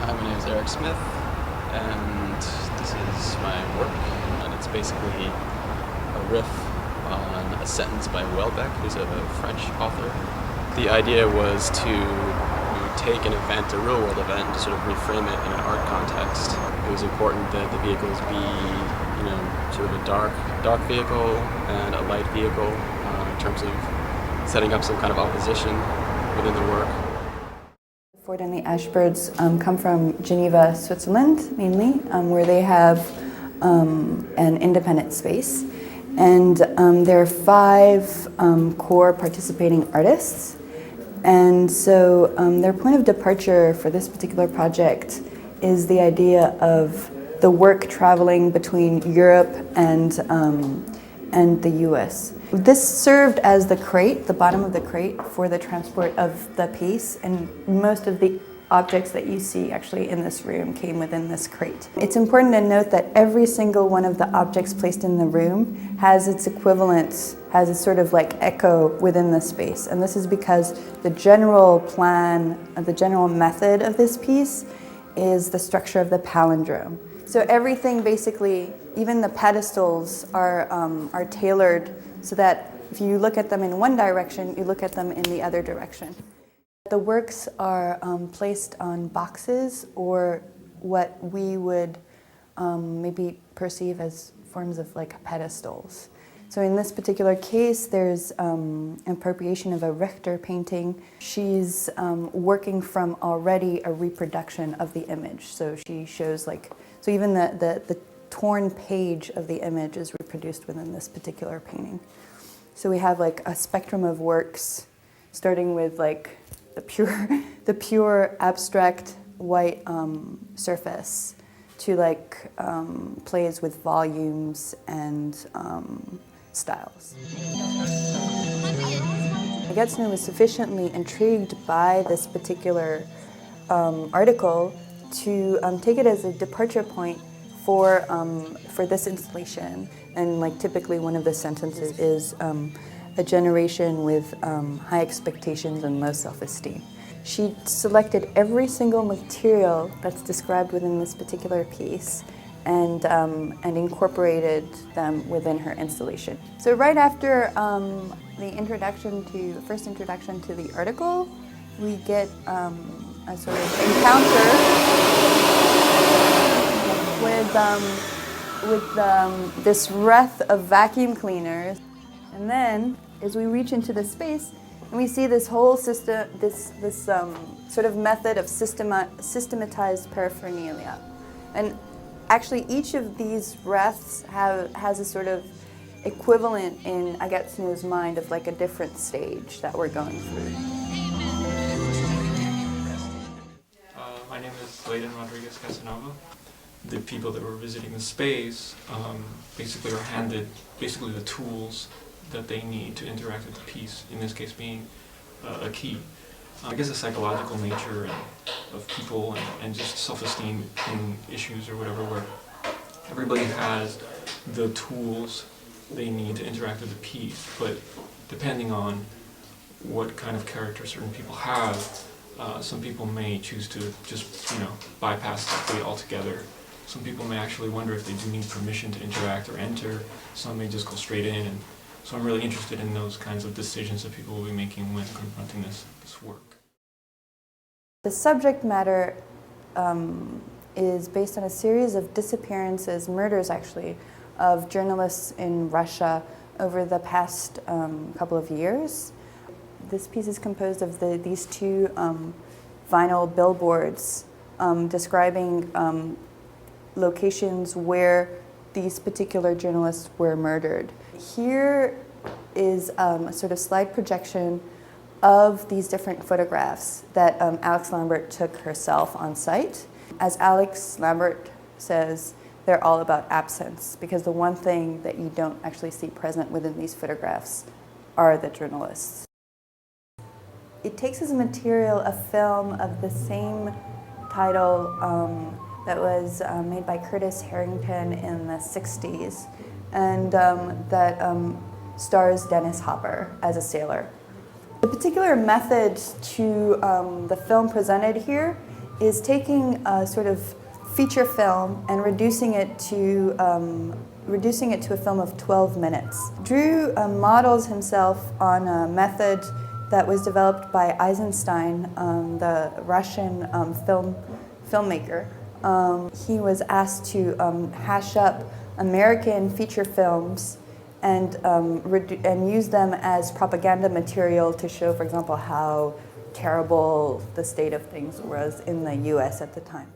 Hi, my name is Erik Smith, and this is my work, and it's basically a riff on a sentence by Welbeck, who's a French author. The idea was to take an event, a real-world event, and to sort of reframe it in an art context. It was important that the vehicles be, sort of a dark vehicle and a light vehicle in terms of setting up some kind of opposition within the work. Forde and the Ashbirds come from Geneva, Switzerland, mainly, where they have an independent space. And there are 5 core participating artists. And so their point of departure for this particular project is the idea of the work traveling between Europe and the US. This served as the crate, the bottom of the crate, for the transport of the piece, and most of the objects that you see actually in this room came within this crate. It's important to note that every single one of the objects placed in the room has its equivalent, has a sort of like echo within the space. And this is because the general plan, the general method of this piece is the structure of the palindrome. So everything basically, even the pedestals are tailored so that if you look at them in one direction, you look at them in the other direction. The works are placed on boxes or what we would maybe perceive as forms of like pedestals. So in this particular case, there's appropriation of a Richter painting. She's working from already a reproduction of the image. So she shows so even the torn page of the image is reproduced within this particular painting. So we have like a spectrum of works, starting with like the pure abstract white surface to like plays with volumes and styles. Agathe was sufficiently intrigued by this particular article to take it as a departure point for this installation. And like typically one of the sentences is a generation with high expectations and low self-esteem. She selected every single material that's described within this particular piece and incorporated them within her installation. So right after the first introduction to the article, we get a sort of encounter with this wreath of vacuum cleaners. And then, as we reach into the space, and we see this whole system, this sort of method of systematized paraphernalia. And actually, each of these wreaths has a sort of equivalent in Agathe's mind of like a different stage that we're going through. My name is Leyden Rodriguez-Casanova. The people that were visiting the space basically are handed the tools that they need to interact with the piece, in this case being a key. I guess the psychological nature of people and just self-esteem issues or whatever, where everybody has the tools they need to interact with the piece, but depending on what kind of character certain people have, some people may choose to just, bypass that way altogether. Some people may actually wonder if they do need permission to interact or enter. Some may just go straight in. And so I'm really interested in those kinds of decisions that people will be making when confronting this work. The subject matter is based on a series of disappearances, murders actually, of journalists in Russia over the past couple of years. This piece is composed of these 2 vinyl billboards describing locations where these particular journalists were murdered. Here is a sort of slide projection of these different photographs that Alix Lambert took herself on site. As Alix Lambert says, they're all about absence, because the one thing that you don't actually see present within these photographs are the journalists. It takes as material a film of the same title that was made by Curtis Harrington in the 60s, and that stars Dennis Hopper as a sailor. The particular method to the film presented here is taking a sort of feature film and reducing it to a film of 12 minutes. Drew models himself on a method that was developed by Eisenstein, the Russian filmmaker. He was asked to hash up American feature films and use them as propaganda material to show, for example, how terrible the state of things was in the US at the time.